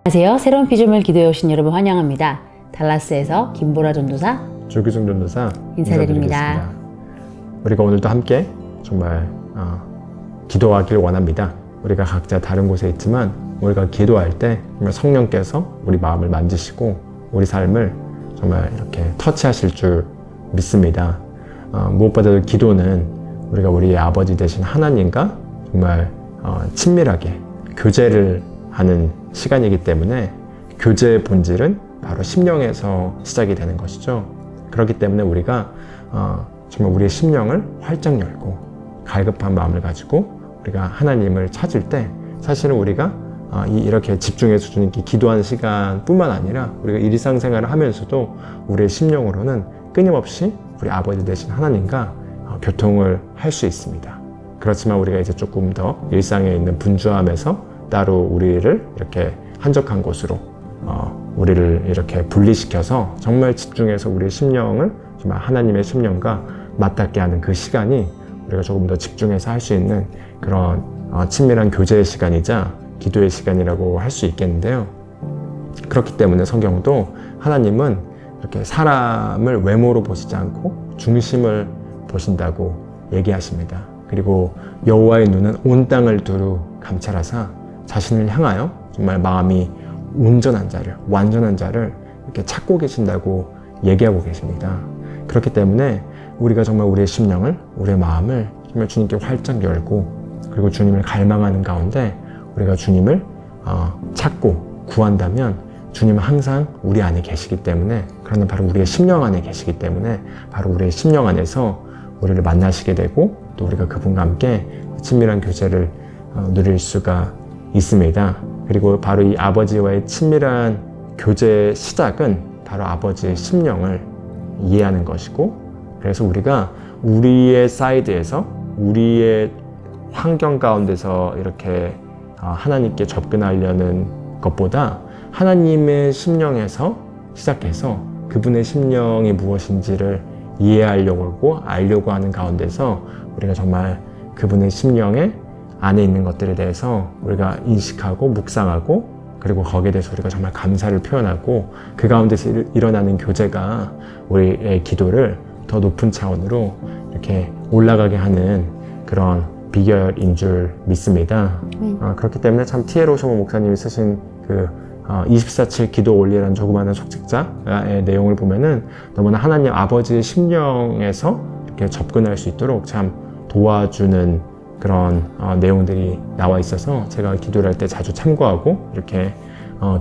안녕하세요. 새로운 피조물 기도에 오신 여러분 환영합니다. 달라스에서 김보라 전도사, 조규성 전도사 인사드립니다. 우리가 오늘도 함께 정말 기도하길 원합니다. 우리가 각자 다른 곳에 있지만 우리가 기도할 때 정말 성령께서 우리 마음을 만지시고 우리 삶을 정말 이렇게 터치하실 줄 믿습니다. 무엇보다도 기도는 우리가 우리의 아버지 되신 하나님과 정말 친밀하게 교제를 하는 시간이기 때문에 교제의 본질은 바로 심령에서 시작이 되는 것이죠. 그렇기 때문에 우리가 정말 우리의 심령을 활짝 열고 갈급한 마음을 가지고 우리가 하나님을 찾을 때 사실은 우리가 이렇게 집중해서 주님께 기도하는 시간뿐만 아니라 우리가 일상생활을 하면서도 우리의 심령으로는 끊임없이 우리 아버지 되신 하나님과 교통을 할 수 있습니다. 그렇지만 우리가 이제 조금 더 일상에 있는 분주함에서 따로 우리를 이렇게 한적한 곳으로 우리를 이렇게 분리시켜서 정말 집중해서 우리의 심령을 정말 하나님의 심령과 맞닿게 하는 그 시간이 우리가 조금 더 집중해서 할 수 있는 그런 친밀한 교제의 시간이자 기도의 시간이라고 할 수 있겠는데요. 그렇기 때문에 성경도 하나님은 이렇게 사람을 외모로 보시지 않고 중심을 보신다고 얘기하십니다. 그리고 여호와의 눈은 온 땅을 두루 감찰하사 자신을 향하여 정말 마음이 온전한 자를, 완전한 자를 이렇게 찾고 계신다고 얘기하고 계십니다. 그렇기 때문에 우리가 정말 우리의 심령을, 우리의 마음을 정말 주님께 활짝 열고 그리고 주님을 갈망하는 가운데 우리가 주님을 찾고 구한다면 주님은 항상 우리 안에 계시기 때문에, 그러나 바로 우리의 심령 안에 계시기 때문에 바로 우리의 심령 안에서 우리를 만나시게 되고 또 우리가 그분과 함께 친밀한 교제를 누릴 수가 있습니다. 그리고 바로 이 아버지와의 친밀한 교제의 시작은 바로 아버지의 심령을 이해하는 것이고, 그래서 우리가 우리의 사이드에서 우리의 환경 가운데서 이렇게 하나님께 접근하려는 것보다 하나님의 심령에서 시작해서 그분의 심령이 무엇인지를 이해하려고 하고 알려고 하는 가운데서 우리가 정말 그분의 심령에 안에 있는 것들에 대해서 우리가 인식하고 묵상하고 그리고 거기에 대해서 우리가 정말 감사를 표현하고 그 가운데서 일어나는 교제가 우리의 기도를 더 높은 차원으로 이렇게 올라가게 하는 그런 비결인 줄 믿습니다. 그렇기 때문에 참 T.L. 오셔모 목사님이 쓰신 그 24/7 기도 올리라는 조그마한 속책자의 내용을 보면은 너무나 하나님 아버지의 심령에서 이렇게 접근할 수 있도록 참 도와주는 그런 내용들이 나와 있어서 제가 기도를 할 때 자주 참고하고 이렇게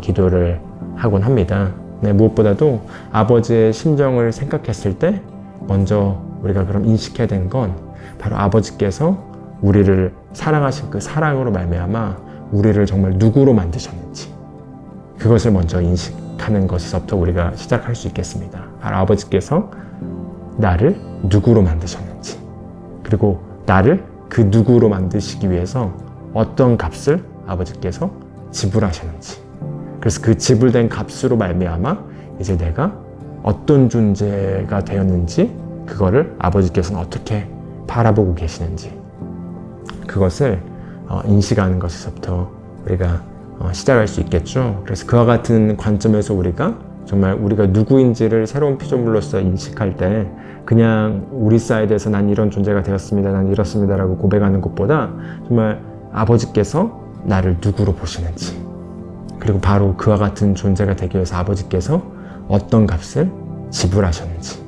기도를 하곤 합니다. 네, 무엇보다도 아버지의 심정을 생각했을 때 먼저 우리가 그럼 인식해야 되는 건 바로 아버지께서 우리를 사랑하신 그 사랑으로 말미암아 우리를 정말 누구로 만드셨는지 그것을 먼저 인식하는 것에서부터 우리가 시작할 수 있겠습니다. 바로 아버지께서 나를 누구로 만드셨는지, 그리고 나를 그 누구로 만드시기 위해서 어떤 값을 아버지께서 지불하셨는지, 그래서 그 지불된 값으로 말미암아 이제 내가 어떤 존재가 되었는지 그거를 아버지께서는 어떻게 바라보고 계시는지 그것을 인식하는 것에서부터 우리가 시작할 수 있겠죠. 그래서 그와 같은 관점에서 우리가 정말 우리가 누구인지를 새로운 피조물로서 인식할 때 그냥 우리 사이드에서 난 이런 존재가 되었습니다, 난 이렇습니다 라고 고백하는 것보다 정말 아버지께서 나를 누구로 보시는지, 그리고 바로 그와 같은 존재가 되기 위해서 아버지께서 어떤 값을 지불하셨는지,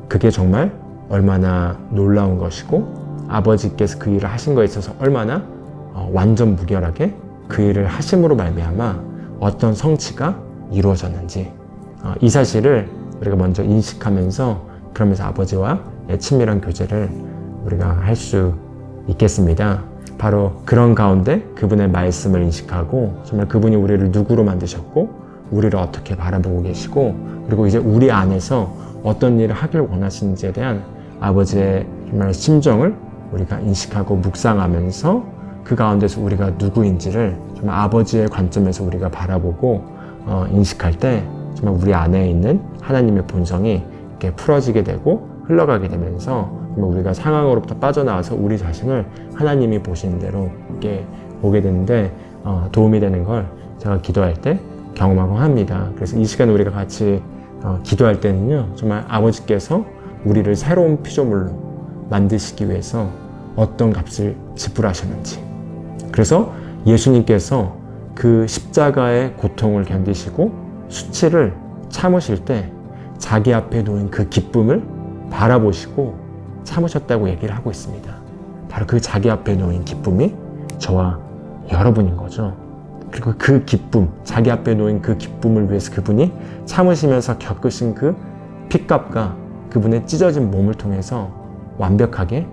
그게 정말 얼마나 놀라운 것이고 아버지께서 그 일을 하신 거에 있어서 얼마나 완전 무결하게 그 일을 하심으로 말미암아 어떤 성취가 이루어졌는지 이 사실을 우리가 먼저 인식하면서 그러면서 아버지와의 친밀한 교제를 우리가 할 수 있겠습니다. 바로 그런 가운데 그분의 말씀을 인식하고 정말 그분이 우리를 누구로 만드셨고 우리를 어떻게 바라보고 계시고 그리고 이제 우리 안에서 어떤 일을 하길 원하시는지에 대한 아버지의 정말 심정을 우리가 인식하고 묵상하면서 그 가운데서 우리가 누구인지를 정말 아버지의 관점에서 우리가 바라보고 인식할 때 정말 우리 안에 있는 하나님의 본성이 이렇게 풀어지게 되고 흘러가게 되면서 정말 우리가 상황으로부터 빠져나와서 우리 자신을 하나님이 보시는 대로 이렇게 보게 되는데 도움이 되는 걸 제가 기도할 때 경험하고 합니다. 그래서 이 시간에 우리가 같이 기도할 때는요, 정말 아버지께서 우리를 새로운 피조물로 만드시기 위해서 어떤 값을 지불하셨는지, 그래서 예수님께서 그 십자가의 고통을 견디시고 수치를 참으실 때 자기 앞에 놓인 그 기쁨을 바라보시고 참으셨다고 얘기를 하고 있습니다. 바로 그 자기 앞에 놓인 기쁨이 저와 여러분인 거죠. 그리고 그 기쁨, 자기 앞에 놓인 그 기쁨을 위해서 그분이 참으시면서 겪으신 그 핏값과 그분의 찢어진 몸을 통해서 완벽하게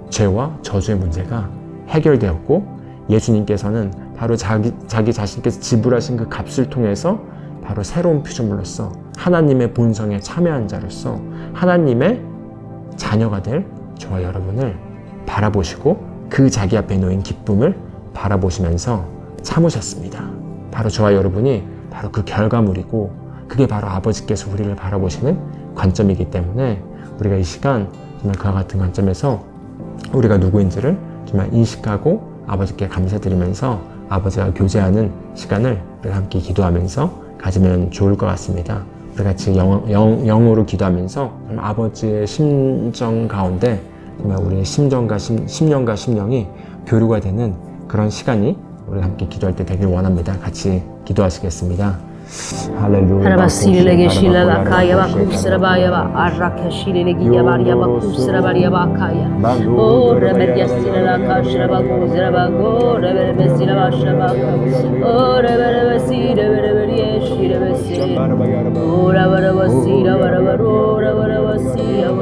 죄와 저주의 문제가 해결되었고, 예수님께서는 바로 자기 자신께서 지불하신 그 값을 통해서 바로 새로운 피조물로서 하나님의 본성에 참여한 자로서 하나님의 자녀가 될 저와 여러분을 바라보시고 그 자기 앞에 놓인 기쁨을 바라보시면서 참으셨습니다. 바로 저와 여러분이 바로 그 결과물이고, 그게 바로 아버지께서 우리를 바라보시는 관점이기 때문에 우리가 이 시간 정말 그와 같은 관점에서 우리가 누구인지를 정말 인식하고 아버지께 감사드리면서 아버지와 교제하는 시간을 우리가 함께 기도하면서 가지면 좋을 것 같습니다. 우리 같이 영으로 기도하면서 아버지의 심정 가운데 정말 우리의 심정과 심령과 심령이 교류가 되는 그런 시간이 우리 함께 기도할 때 되길 원합니다. 같이 기도하시겠습니다. 할렐루야. 하라바시르레게 실라라카야바 쿠스라바야바 아라카시르레기 야바리야바 쿠스라바리야바카야 오 레베디아시르라카 슈라바고 즈라바고 레베레베시라바샤바고 오 레베레베시레베레베리에 시레베시 오 라바라바시라바라바로 라바라바시야바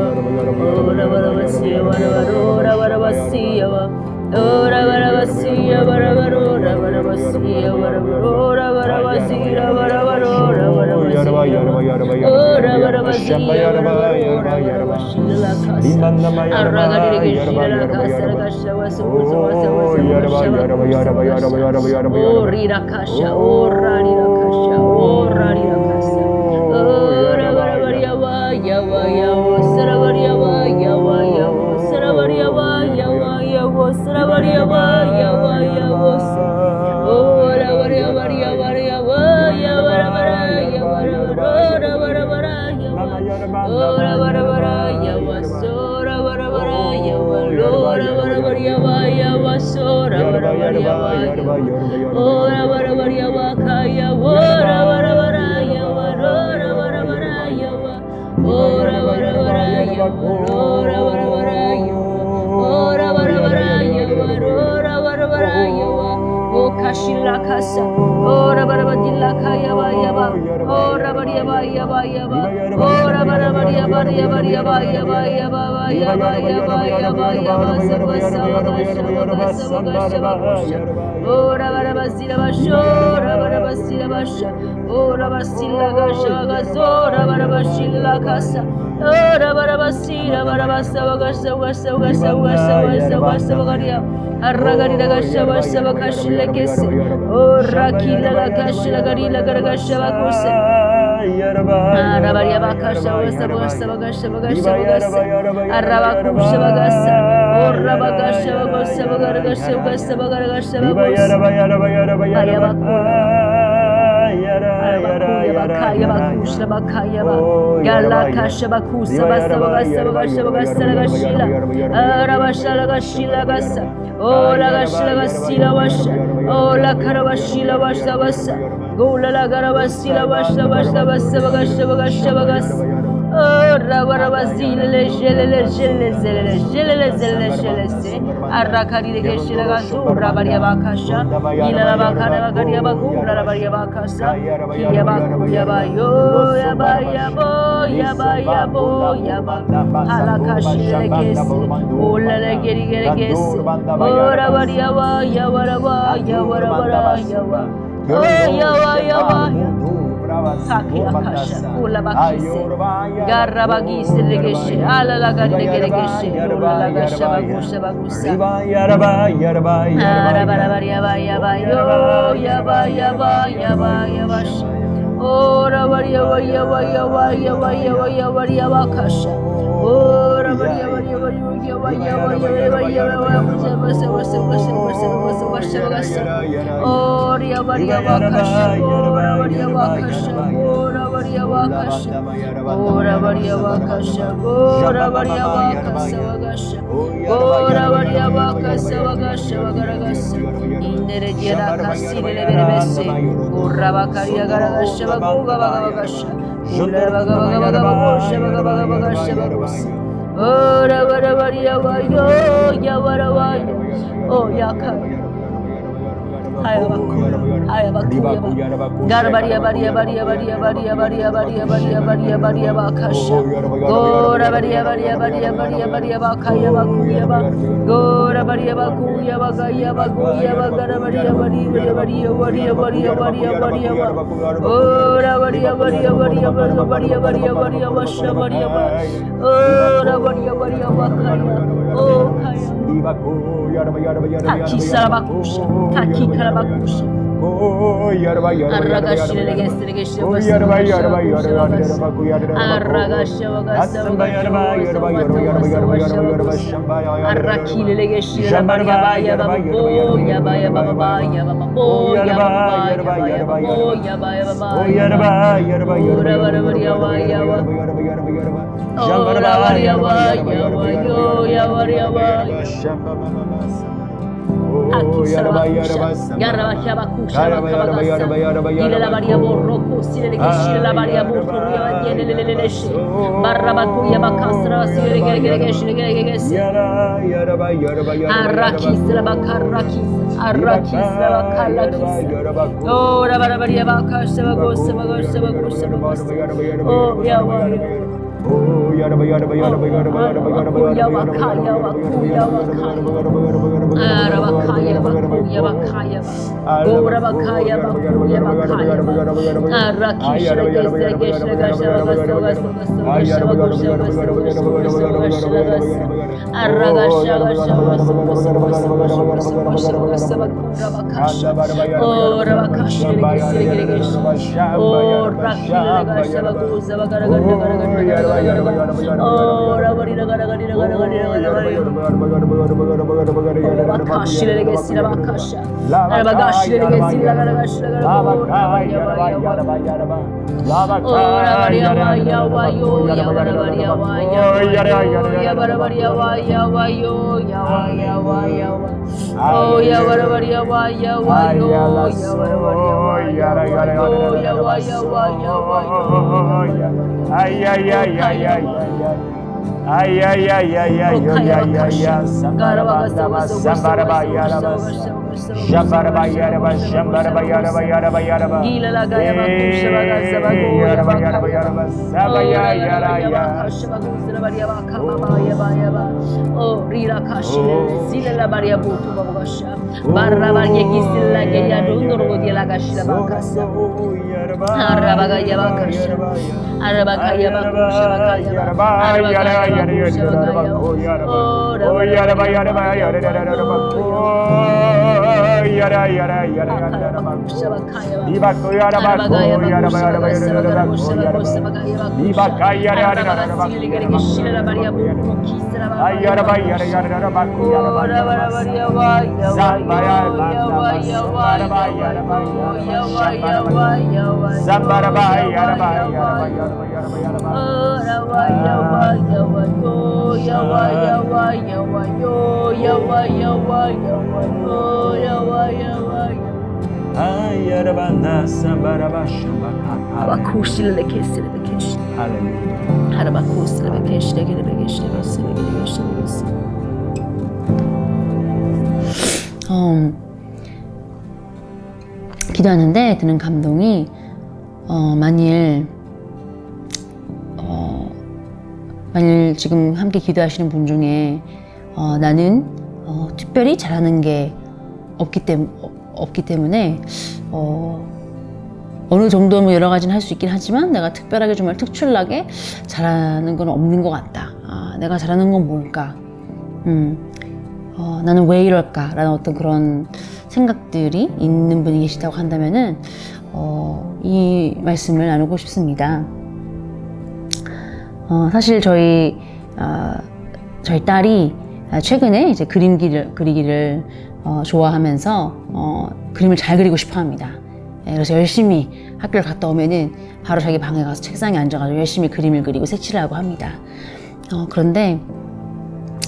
오 라바라바시야바라바로 라바라바시야바 오 라바라바시야바라바로 라바라바시야바라바로 라바라바시라바라 Ora varia varia varia varia varia varia varia vakasha. Ora varia varia varia varia varia varia varia vasa vasa vasa vasa vasa vasa vasa. Ora varia vakasha. Ora varia vakasha. Ora varia vakasha. Ora varia vakasha. Ora varia vakasha vakasha. Ora varia vakasha vakasha vagaragasa. Indere diara kasile leberebese. Ora vakaria garagasha vaguga vagagasha. Ora vaga vaga vaga vagosha vaga vaga vagasha vagosa. Ora vara varia vayo ya vara vayo. Oh yakaya. Haya bakuya garbaria baria baria baria baria baria baria baria baria baria bakasha gora baria baria baria baria baria bakaya bakuya ba gora baria bakuya bagaya bakuya bagara baria baria baria baria baria baria baria ba gora baria baria baria baria baria baria baria basha baria ba gora baria baria bakaya oh kaya Taki sarabakusha, taki karabakusha. Arragasha legestre geshe wasa arragasha wagasa arrakile legeshe la baria baya baba ya baya baba ya baba ya baba ya baya baba ora baria baya ora baria baya ya baria baya Aki sarabakusha, garabasha bakusha bakabagasa, ile la baria borroko, sile le keshile la baria borroko, ya tiene le leshe, barrabakuya bakasra, sile le keshile keshile, arrakis la bakarakis, arrakis la bakarakis, oh la baria bakasha bagosa bagosa bagosa bagosa, oh ya ya. Oh, yaraba yaraba yaraba yaraba yaraba yaraba yaraba yaraba arabakaya bakuya bakaya gora bakaya bakuya bakaya arakisha gesha gesha gasha gasha gasha gasha gasha arragasha gasha gasha bakasha oh rabakasha gesha gesha oh rakila gasha bakuza bagara Oh, rabari ragara gari ragara gari ragara bakashi legesi la bakasha bagashi legesi la garashi la rabari ya wayo ya rabari ya wayo ya rabari ya wayo ya wayo oh ya rabari ya wayo ya rabari ya wayo Ay ay ay ay ay ay ay ay ay ay ay ay ay sambara sambara yaraba sambara yaraba sambara yaraba yaraba yaraba gila la gaya bakusha bagaza bago yaraba yaraba yaraba sabaya yaraya shabagusa baria bakama ya ba oh rira kashile zile la baria butu bagasha barra baria gisilla ge ya dondoro di la gashila bakasa araba ya bakasha araba ya bakusha bagaya araba oh yaraba yaraba yaraba yara yara yara Dibako yara bako yara yara yara Dibaka yara yara yara yara yara bako yara Zambaya Zambara 기도하는데 드는 감동이 만일 지금 함께 기도하시는 분 중에 나는 특별히 잘하는 게 없기 때문에 어느 정도면 여러 가지는 할 수 있긴 하지만 내가 특별하게 정말 특출나게 잘하는 건 없는 것 같다. 내가 잘하는 건 뭘까? 나는 왜 이럴까? 라는 어떤 그런 생각들이 있는 분이 계시다고 한다면은 이 말씀을 나누고 싶습니다. 사실 저희 딸이 최근에 이제 그림 그리기를 좋아하면서 그림을 잘 그리고 싶어 합니다. 그래서 열심히 학교를 갔다 오면은 바로 자기 방에 가서 책상에 앉아가지고 열심히 그림을 그리고 색칠을 하고 합니다. 그런데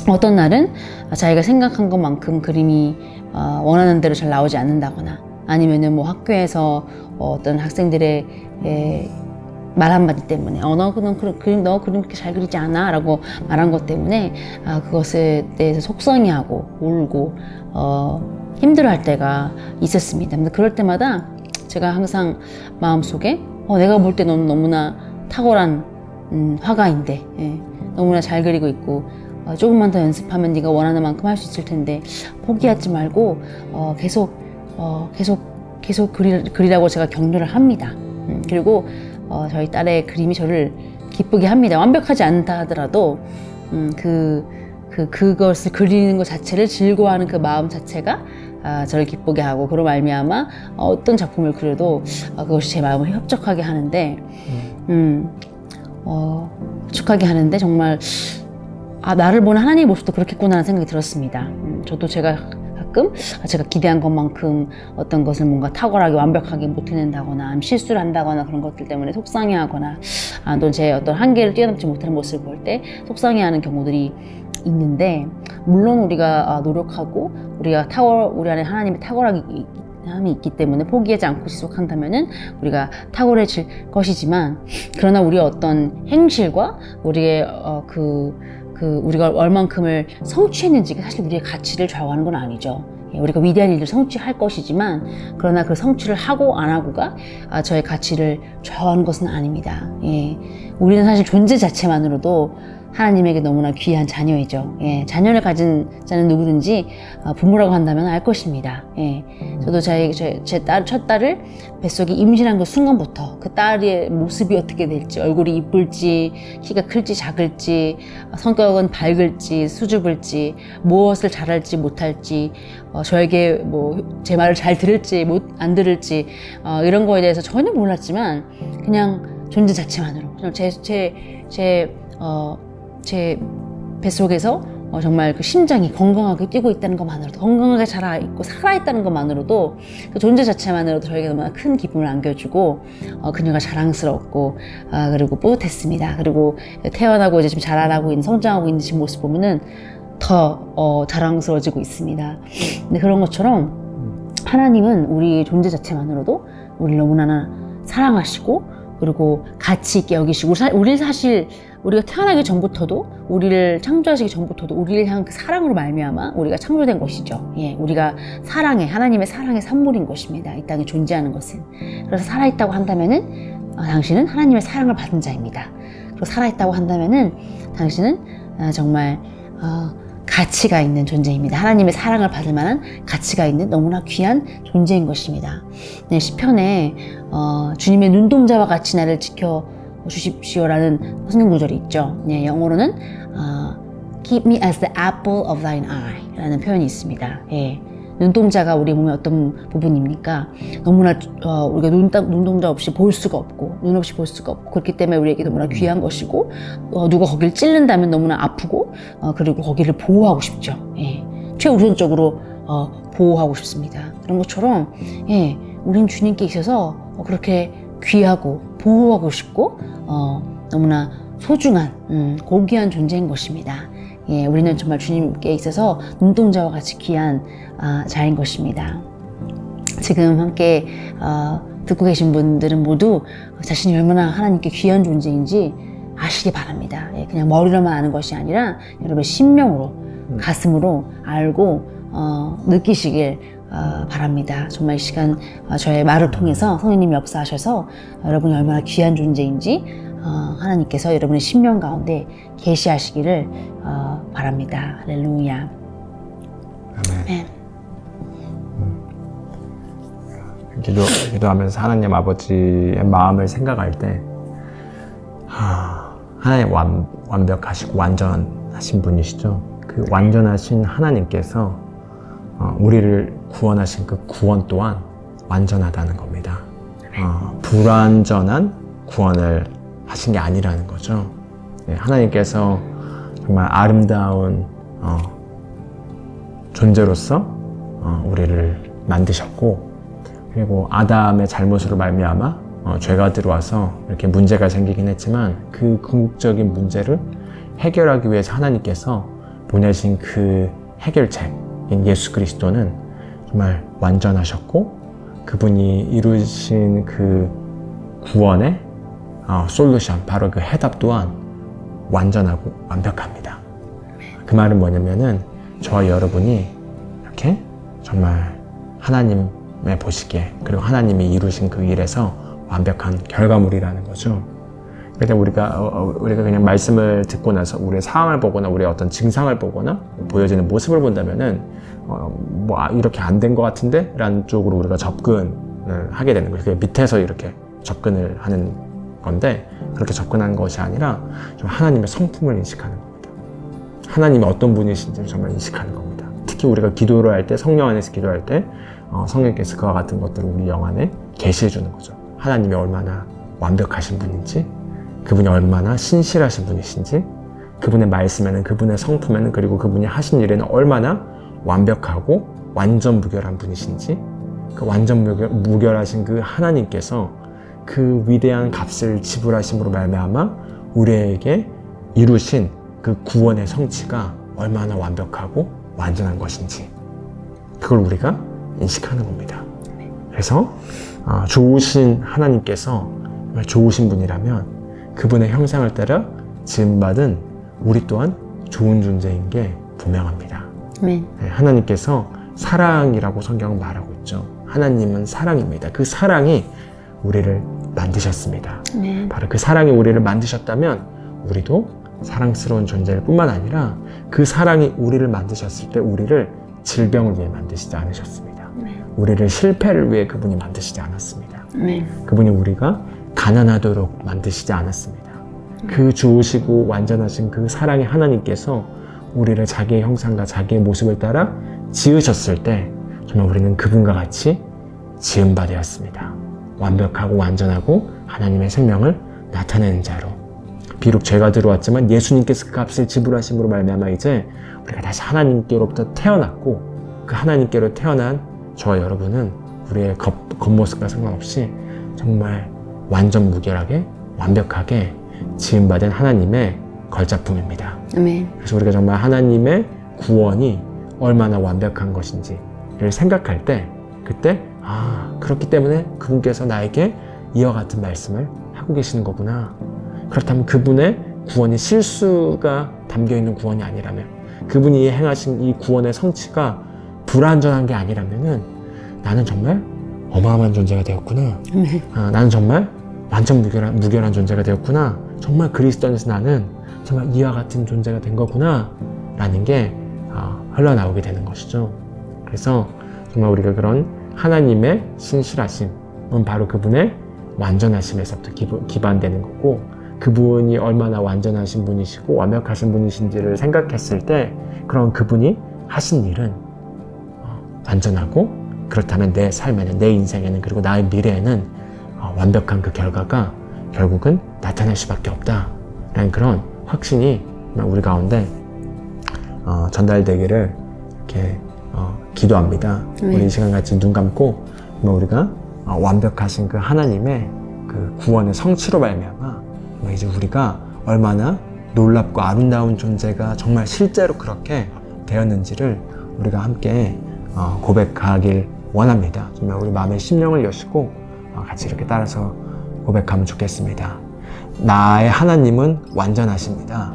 어떤 날은 자기가 생각한 것만큼 그림이 원하는 대로 잘 나오지 않는다거나, 아니면은 뭐 학교에서 어떤 학생들의 말 한마디 때문에 너 그림 그렇게 잘 그리지 않아 라고 말한 것 때문에 그것에 대해서 속상해하고 울고 힘들어할 때가 있었습니다. 근데 그럴 때마다 제가 항상 마음속에 내가 볼 때 너는 너무나 탁월한 화가인데, 너무나 잘 그리고 있고 조금만 더 연습하면 네가 원하는 만큼 할 수 있을 텐데 포기하지 말고 계속 그리라고 제가 격려를 합니다. 그리고 저희 딸의 그림이 저를 기쁘게 합니다. 완벽하지 않다 하더라도 그것을 그리는 것 자체를 즐거워하는 그 마음 자체가 저를 기쁘게 하고, 그로 말미암아 어떤 작품을 그려도 그것이 제 마음을 협족하게 하는데 정말 나를 보는 하나님의 모습도 그렇겠구나 하는 생각이 들었습니다. 저도 제가 가끔 제가 기대한 것만큼 어떤 것을 뭔가 탁월하게 완벽하게 못 해낸다거나 실수를 한다거나 그런 것들 때문에 속상해하거나 또는 제 어떤 한계를 뛰어넘지 못하는 모습을 볼 때 속상해하는 경우들이 있는데, 물론 우리가 노력하고 우리 안에 하나님의 탁월함이 있기 때문에 포기하지 않고 지속한다면은 우리가 탁월해질 것이지만, 그러나 우리의 어떤 행실과 우리의 우리가 얼만큼을 성취했는지가 사실 우리의 가치를 좌우하는 건 아니죠. 우리가 위대한 일을 성취할 것이지만, 그러나 그 성취를 하고 안 하고가 저의 가치를 좌우하는 것은 아닙니다. 우리는 사실 존재 자체만으로도 하나님에게 너무나 귀한 자녀이죠. 자녀를 가진 자는 누구든지 부모라고 한다면 알 것입니다. 저도 제 첫 딸을 뱃속에 임신한 그 순간부터 그 딸의 모습이 어떻게 될지, 얼굴이 이쁠지, 키가 클지 작을지, 성격은 밝을지 수줍을지, 무엇을 잘할지 못할지, 저에게 뭐 제 말을 잘 들을지 안 들을지, 이런 거에 대해서 전혀 몰랐지만 그냥 존재 자체만으로 제 뱃속에서 정말 그 심장이 건강하게 뛰고 있다는 것만으로도, 건강하게 자라있고 살아있다는 것만으로도, 그 존재 자체만으로도 저에게 너무나 큰 기쁨을 안겨주고 그녀가 자랑스럽고 그리고 뿌듯했습니다. 그리고 태어나고 이제 지금 자라나고 있는, 성장하고 있는 지금 모습 보면은 더 자랑스러워지고 있습니다. 근데 그런 것처럼 하나님은 우리 존재 자체만으로도 우리를 너무나 사랑하시고, 그리고 가치 있게 여기시고, 우리를 사실 우리가 태어나기 전부터도, 우리를 창조하시기 전부터도 우리를 향한 그 사랑으로 말미암아 우리가 창조된 것이죠. 우리가 하나님의 사랑의 산물인 것입니다. 이 땅에 존재하는 것은. 그래서 살아있다고 한다면은 당신은 하나님의 사랑을 받은 자입니다. 그리고 살아있다고 한다면은 당신은 정말 가치가 있는 존재입니다. 하나님의 사랑을 받을 만한 가치가 있는 너무나 귀한 존재인 것입니다. 시편에 주님의 눈동자와 같이 나를 지켜 주십시오라는 성경 구절이 있죠. 영어로는 Keep me as the apple of thine eye 라는 표현이 있습니다. 눈동자가 우리 몸의 어떤 부분입니까? 너무나 우리가 눈동자 없이 볼 수가 없고, 눈 없이 볼 수가 없고, 그렇기 때문에 우리에게 너무나 귀한 것이고, 누가 거기를 찔른다면 너무나 아프고, 그리고 거기를 보호하고 싶죠. 최우선적으로 보호하고 싶습니다. 그런 것처럼 우린 주님께 있어서 그렇게 귀하고 보호하고 싶고 너무나 소중한 고귀한 존재인 것입니다. 우리는 정말 주님께 있어서 눈동자와 같이 귀한 자인 것입니다. 지금 함께 듣고 계신 분들은 모두 자신이 얼마나 하나님께 귀한 존재인지 아시기 바랍니다. 그냥 머리로만 아는 것이 아니라 여러분의 심령으로, 가슴으로 알고 느끼시길 바랍니다. 정말 이 시간 저의 말을 통해서 성령님이 역사하셔서 여러분이 얼마나 귀한 존재인지 하나님께서 여러분의 심령 가운데 계시하시기를 바랍니다. 할렐루야. 아멘. 기도하면서 하나님 아버지의 마음을 생각할 때 하나님 완벽하시고 완전하신 분이시죠. 그 완전하신 하나님께서 우리를 구원하신 그 구원 또한 완전하다는 겁니다. 불완전한 구원을 하신 게 아니라는 거죠. 네, 하나님께서 정말 아름다운 존재로서 우리를 만드셨고, 그리고 아담의 잘못으로 말미암아 죄가 들어와서 이렇게 문제가 생기긴 했지만 그 궁극적인 문제를 해결하기 위해서 하나님께서 보내신 그 해결책인 예수 그리스도는 정말 완전하셨고, 그분이 이루신 그 구원의 솔루션, 바로 그 해답 또한 완전하고 완벽합니다. 그 말은 뭐냐면은 저와 여러분이 이렇게 정말 하나님의 보시기에, 그리고 하나님이 이루신 그 일에서 완벽한 결과물이라는 거죠. 그래서 우리가 그냥 말씀을 듣고 나서 우리의 상황을 보거나 우리의 어떤 증상을 보거나 보여지는 모습을 본다면은 이렇게 안 된 것 같은데? 라는 쪽으로 우리가 접근을 하게 되는 거예요. 그게 밑에서 이렇게 접근을 하는 건데, 그렇게 접근하는 것이 아니라 좀 하나님의 성품을 인식하는 겁니다. 하나님이 어떤 분이신지를 정말 인식하는 겁니다. 특히 우리가 기도를 할 때, 성령 안에서 기도할 때 성령께서 그와 같은 것들을 우리 영 안에 계시해 주는 거죠. 하나님이 얼마나 완벽하신 분인지, 그분이 얼마나 신실하신 분이신지, 그분의 말씀에는, 그분의 성품에는, 그리고 그분이 하신 일에는 얼마나 완벽하고 완전 무결한 분이신지, 그 완전 무결하신 그 하나님께서 그 위대한 값을 지불하심으로 말미암아 우리에게 이루신 그 구원의 성취가 얼마나 완벽하고 완전한 것인지, 그걸 우리가 인식하는 겁니다. 그래서 좋으신 하나님께서 정말 좋으신 분이라면 그분의 형상을 따라 지음받은 우리 또한 좋은 존재인 게 분명합니다. 네, 하나님께서 사랑이라고 성경은 말하고 있죠. 하나님은 사랑입니다. 그 사랑이 우리를 만드셨습니다. 바로 그 사랑이 우리를 만드셨다면 우리도 사랑스러운 존재일 뿐만 아니라 그 사랑이 우리를 만드셨을 때 우리를 질병을 위해 만드시지 않으셨습니다. 우리를 실패를 위해 그분이 만드시지 않았습니다. 그분이 우리가 가난하도록 만드시지 않았습니다. 그 좋으시고 완전하신 그 사랑의 하나님께서 우리를 자기의 형상과 자기의 모습을 따라 지으셨을 때 정말 우리는 그분과 같이 지음받았습니다. 완벽하고 완전하고 하나님의 생명을 나타내는 자로. 비록 죄가 들어왔지만 예수님께서 그 값을 지불하심으로 말미암아 이제 우리가 다시 하나님께로부터 태어났고, 그 하나님께로 태어난 저와 여러분은 우리의 겉모습과 상관없이 정말 완전 무결하게 완벽하게 지음받은 하나님의 걸작품입니다. 그래서 우리가 정말 하나님의 구원이 얼마나 완벽한 것인지를 생각할 때, 그때 그렇기 때문에 그분께서 나에게 이와 같은 말씀을 하고 계시는 거구나. 그렇다면 그분의 구원이 실수가 담겨있는 구원이 아니라면, 그분이 행하신 이 구원의 성취가 불완전한 게 아니라면은 나는 정말 어마어마한 존재가 되었구나. 나는 정말 완전 무결한 존재가 되었구나. 정말 그리스도 안에서 나는 정말 이와 같은 존재가 된 거구나 라는 게 흘러나오게 되는 것이죠. 그래서 정말 우리가 그런 하나님의 신실하심은 바로 그분의 완전하심에서부터 기반되는 거고, 그분이 얼마나 완전하신 분이시고 완벽하신 분이신지를 생각했을 때 그런 그분이 하신 일은 완전하고, 그렇다면 내 삶에는, 내 인생에는, 그리고 나의 미래에는 완벽한 그 결과가 결국은 나타날 수밖에 없다라는 그런 확신이 우리 가운데 전달되기를 이렇게 기도합니다. 우리 이 시간 같이 눈 감고 우리가 완벽하신 그 하나님의 그 구원의 성취로 말미암아 이제 우리가 얼마나 놀랍고 아름다운 존재가 정말 실제로 그렇게 되었는지를 우리가 함께 고백하길 원합니다. 정말 우리 마음의 심령을 여시고 같이 이렇게 따라서 고백하면 좋겠습니다. 나의 하나님은 완전하십니다.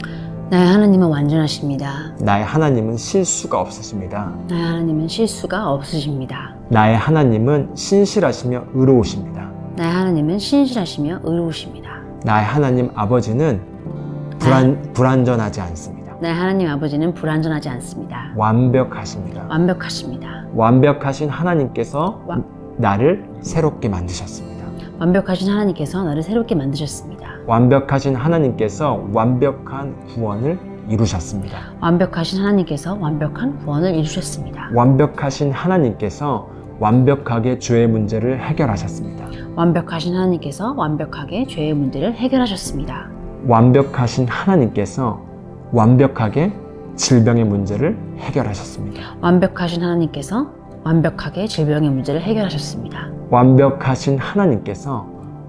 나의 하나님은 완전하십니다. 나의 하나님은 실수가 없으십니다. 나의 하나님은 실수가 없으십니다. 나의 하나님은 신실하시며 의로우십니다. 나의 하나님은 신실하시며 의로우십니다. 나의 하나님 아버지는 불완전하지 않습니다. 나의 하나님 아버지는 불완전하지 않습니다. 완벽하십니다. 완벽하십니다. 완벽하신 하나님께서 나를 새롭게 만드셨습니다. 완벽하신 하나님께서 나를 새롭게 만드셨습니다. 완벽하신 하나님께서 완벽한 구원을 이루셨습니다. 완벽하신 하나님께서 완벽한 구원을 이루셨습니다. 완벽하신 하나님께서 완벽하게 죄의 문제를 해결하셨습니다. 완벽하신 하나님께서 완벽하게 죄의 문제를 해결하셨습니다. 완벽하신 하나님께서 완벽하게 질병의 문제를 해결하셨습니다. 완벽하신 하나님께서 완벽하게 질병의 문제를 해결하셨습니다. 완벽하신 하나님께서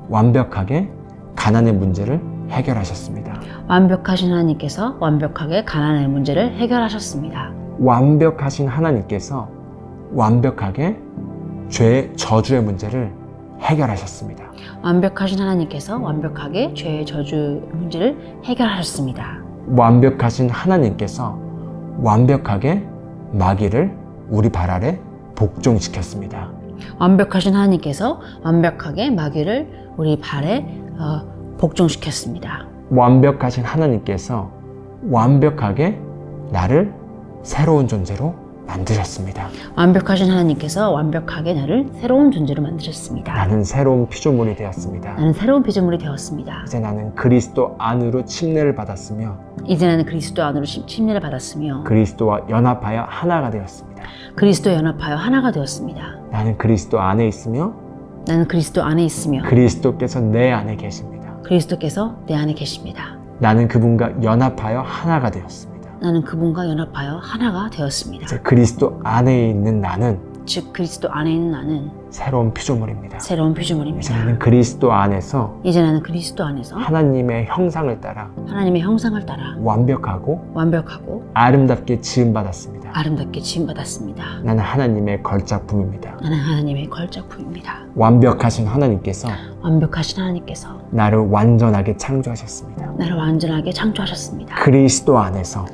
완벽하게 가난의 문제를 해결하셨습니다. 완벽하신 하나님께서 완벽하게 가난의 문제를 해결하셨습니다. 완벽하신 하나님께서 완벽하게 죄의 저주의 문제를 해결하셨습니다. 완벽하신 하나님께서 완벽하게 죄의 저주 문제를 해결하셨습니다. 완벽하신 하나님께서 완벽하게 마귀를 우리 발 아래 복종시켰습니다. 완벽하신 하나님께서 완벽하게 마귀를 우리 발에 복종시켰습니다. 완벽하신 하나님께서 완벽하게 나를 새로운 존재로 만드셨습니다. 완벽하신 하나님께서 완벽하게 나를 새로운 존재로 만드셨습니다. 나는 새로운 피조물이 되었습니다. 나는 새로운 피조물이 되었습니다. 이제 나는 그리스도 안으로 침례를 받았으며 이제 나는 그리스도 안으로 침례를 받았으며 그리스도와 연합하여 하나가 되었습니다. 그리스도와 연합하여 하나가 되었습니다. 나는 그리스도 안에 있으며 나는 그리스도 안에 있으며 그리스도께서 내 안에 계십니다. 그리스도께서 내 안에 계십니다. 나는 그분과 연합하여 하나가 되었습니다. 나는 그분과 연합하여 하나가 되었습니다. 이제 그리스도 안에 있는 나는 즉 그리스도 안에 있는 나는 새로운 피조물입니다. 새로운 이제 피조물입니다. 나는 그리스도 안에서 이제 나는 그리스도 안에서 하나님의 형상을 따라 하나님의 형상을 따라 완벽하고 아름답게 지음받았습니다. 아름답게 지음받았습니다. 나는 하나님의 걸작품입니다. 나는 하나님의 걸작품입니다. 완벽하신 하나님께서 완벽하신 하나님께서 나를 완전하게 창조하셨습니다. 나를 완전하게 창조하셨습니다. 그리스도 안에서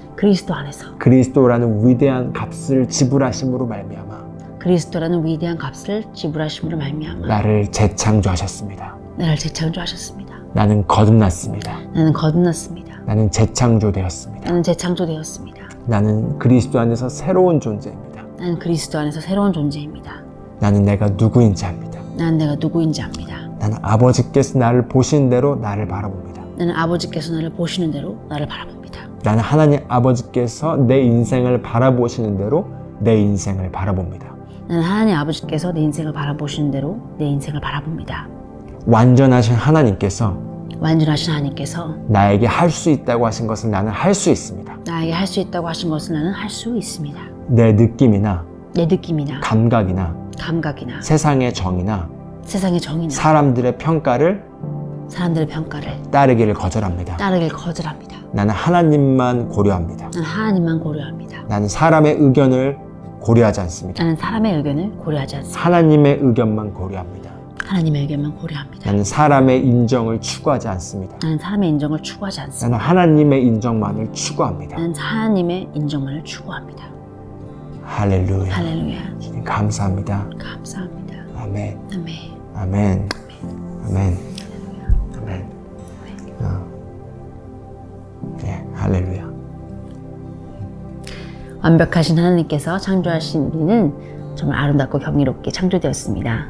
그리스도라는 위대한 값을 지불하심으로 말미암아 그리스도라는 위대한 값을 지불하심으로 말미암아 나를 재창조하셨습니다. 나를 재창조하셨습니다. 나는 거듭났습니다. 나는 거듭났습니다. 나는 재창조되었습니다. 나는 재창조되었습니다. 나는 그리스도 안에서 새로운 존재입니다. 나는 그리스도 안에서 새로운 존재입니다. 나는 내가 누구인지 압니다. 나는 내가 누구인지 압니다. 나는 아버지께서 나를 보신 대로 나를 바라봅니다. 나는 아버지께서 나를 보시는 대로 나를 바라봅니다. 나는 하나님 아버지께서 내 인생을 바라보시는 대로 내 인생을 바라봅니다. 나는 하나님 아버지께서 내 인생을 바라보시는 대로 내 인생을 바라봅니다. 완전하신 하나님께서 나에게 할 수 있다고 하신 것을 나는 할 수 있습니다. 나에게 할 수 있다고 하신 것을 나는 할 수 있습니다. 내 느낌이나 감각이나 세상의 정의나 사람들의 평가를 따르기를 거절합니다. 나는 하나님만 고려합니다. 나는 사람의 의견을 고려하지 않습니다. 하나님의 의견만 고려합니다. 나는 사람의 인정을 추구하지 않습니다. 나는 하나님의 인정만을 추구합니다. 할렐루야. 주님 감사합니다. 아멘. 아멘. 아멘. 아멘. 네, 할렐루야. 완벽하신 하나님께서 창조하신 우리는 정말 아름답고 경이롭게 창조되었습니다.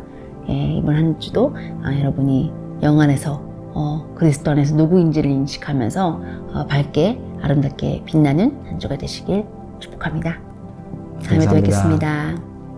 이번 한 주도 여러분이 영 안에서 그리스도 안에서 누구인지를 인식하면서 밝게 아름답게 빛나는 한 주가 되시길 축복합니다. 다음에 또 뵙겠습니다.